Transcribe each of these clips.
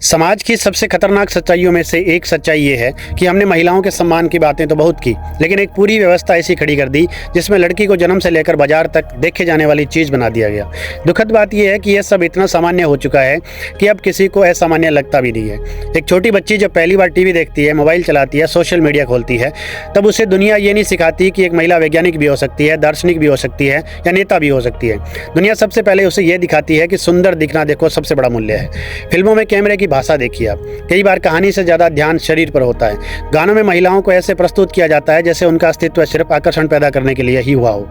समाज की सबसे खतरनाक सच्चाइयों में से एक सच्चाई ये है कि हमने महिलाओं के सम्मान की बातें तो बहुत की, लेकिन एक पूरी व्यवस्था ऐसी खड़ी कर दी जिसमें लड़की को जन्म से लेकर बाजार तक देखे जाने वाली चीज़ बना दिया गया। दुखद बात यह है कि यह सब इतना सामान्य हो चुका है कि अब किसी को असामान्य लगता भी नहीं है। एक छोटी बच्ची जब पहली बार टीवी देखती है, मोबाइल चलाती है, सोशल मीडिया खोलती है, तब उसे दुनिया ये नहीं सिखाती कि एक महिला वैज्ञानिक भी हो सकती है, दार्शनिक भी हो सकती है या नेता भी हो सकती है। दुनिया सबसे पहले उसे यह दिखाती है कि सुंदर दिखना देखो सबसे बड़ा मूल्य है। फिल्मों में कैमरे की भाषा देखिए आप, कई बार कहानी से ज़्यादा ध्यान शरीर पर होता है। गानों में महिलाओं को ऐसे प्रस्तुत किया जाता है जैसे उनका अस्तित्व सिर्फ आकर्षण पैदा करने के लिए ही हुआ हो।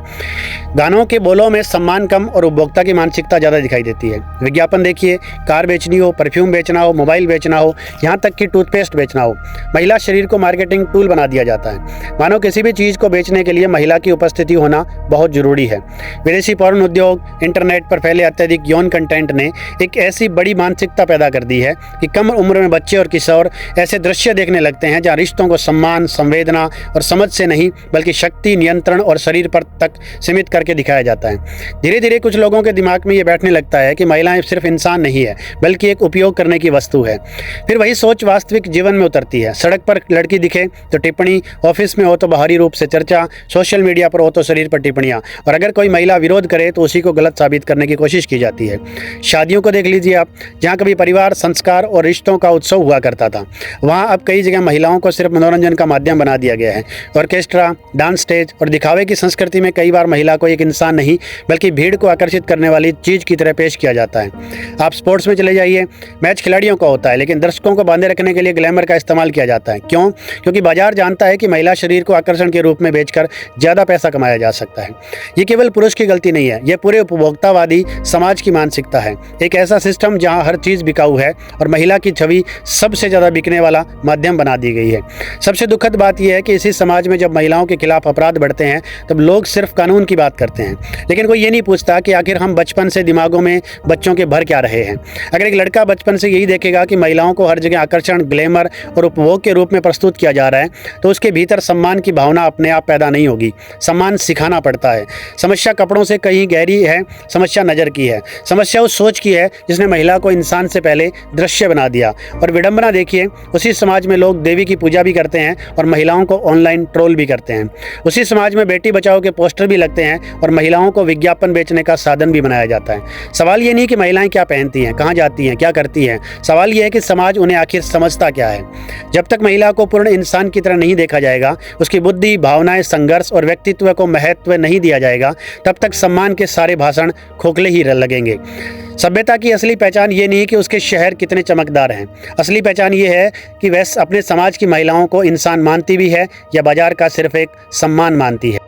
गानों के बोलों में सम्मान कम और उपभोक्ता की मानसिकता ज़्यादा दिखाई देती है। विज्ञापन देखिए, कार बेचनी हो, परफ्यूम बेचना हो, मोबाइल बेचना हो, यहाँ तक कि टूथपेस्ट बेचना हो, महिला शरीर को मार्केटिंग टूल बना दिया जाता है। मानो किसी भी चीज़ को बेचने के लिए महिला की उपस्थिति होना बहुत ज़रूरी है। विदेशी पोर्न उद्योग, इंटरनेट पर फैले अत्यधिक यौन कंटेंट ने एक ऐसी बड़ी मानसिकता पैदा कर दी है कि कम उम्र में बच्चे और किशोर ऐसे दृश्य देखने लगते हैं जहाँ रिश्तों को सम्मान, संवेदना और समझ से नहीं बल्कि शक्ति, नियंत्रण और शरीर पर तक सीमित करके दिखाया जाता है। धीरे धीरे कुछ लोगों के दिमाग में ये बैठने लगता है कि महिलाएं सिर्फ इंसान नहीं है बल्कि एक उपयोग करने की वस्तु है। फिर वही सोच वास्तविक जीवन में उतरती है। सड़क पर लड़की दिखे तो टिप्पणी, ऑफिस में हो तो बाहरी रूप से चर्चा, सोशल मीडिया पर हो तो शरीर पर टिप्पणियाँ, और अगर कोई महिला विरोध करे तो उसी को गलत साबित करने की कोशिश की जाती है। शादियों को देख लीजिए आप, जहाँ कभी परिवार, संस्कार और रिश्तों का उत्सव हुआ करता था, वहाँ अब कई जगह महिलाओं को सिर्फ मनोरंजन का माध्यम बना दिया गया है। ऑर्केस्ट्रा, डांस स्टेज और दिखावे की संस्कृति में कई बार महिला को एक इंसान नहीं बल्कि भीड़ को आकर्षित करने वाली चीज़ की तरह पेश किया जाता है। आप स्पोर्ट्स में चले जाइए, मैच खिलाड़ियों का होता है लेकिन दर्शकों को बांधे रखने के लिए ग्लैमर का इस्तेमाल किया जाता है। क्यों? क्योंकि बाजार जानता है कि महिला शरीर को आकर्षण के रूप में बेचकर ज़्यादा पैसा कमाया जा सकता है। ये केवल पुरुष की गलती नहीं है, यह पूरे उपभोक्तावादी समाज की मानसिकता है। एक ऐसा सिस्टम जहाँ हर चीज़ बिकाऊ है और महिला की छवि सबसे ज़्यादा बिकने वाला माध्यम बना दी गई है। सबसे दुखद बात यह है कि इसी समाज में जब महिलाओं के खिलाफ अपराध बढ़ते हैं तब लोग सिर्फ कानून की बात करते हैं, लेकिन कोई ये नहीं पूछता कि आखिर हम बचपन से दिमागों में बच्चों के भर क्या रहे हैं। अगर एक लड़का बचपन से यही देखेगा कि महिलाओं को हर जगह आकर्षण, ग्लैमर और उपभोग के रूप में प्रस्तुत किया जा रहा है तो उसके भीतर सम्मान की भावना अपने आप पैदा नहीं होगी। सम्मान सिखाना पड़ता है। समस्या कपड़ों से कहीं गहरी है, समस्या नज़र की है। समस्या उस सोच की है जिसने महिला को इंसान से पहले दृश्य बना दिया। और विडंबना देखिए, उसी समाज में लोग देवी की पूजा भी करते हैं और महिलाओं को ऑनलाइन ट्रोल भी करते हैं। उसी समाज में बेटी बचाओ के पोस्टर भी लगते हैं और महिलाओं को विज्ञापन बेचने का साधन भी बनाया जाता है। सवाल ये नहीं कि महिलाएं क्या पहनती हैं, कहाँ जाती हैं, क्या करती हैं। सवाल ये है कि समाज उन्हें आखिर समझता क्या है। जब तक महिला को पूर्ण इंसान की तरह नहीं देखा जाएगा, उसकी बुद्धि, भावनाएं, संघर्ष और व्यक्तित्व को महत्व नहीं दिया जाएगा, तब तक सम्मान के सारे भाषण खोखले ही लगेंगे। सभ्यता की असली पहचान ये नहीं कि उसके शहर कितने चमकदार हैं। असली पहचान ये है कि वह अपने समाज की महिलाओं को इंसान मानती भी है या बाजार का सिर्फ एक सम्मान मानती है।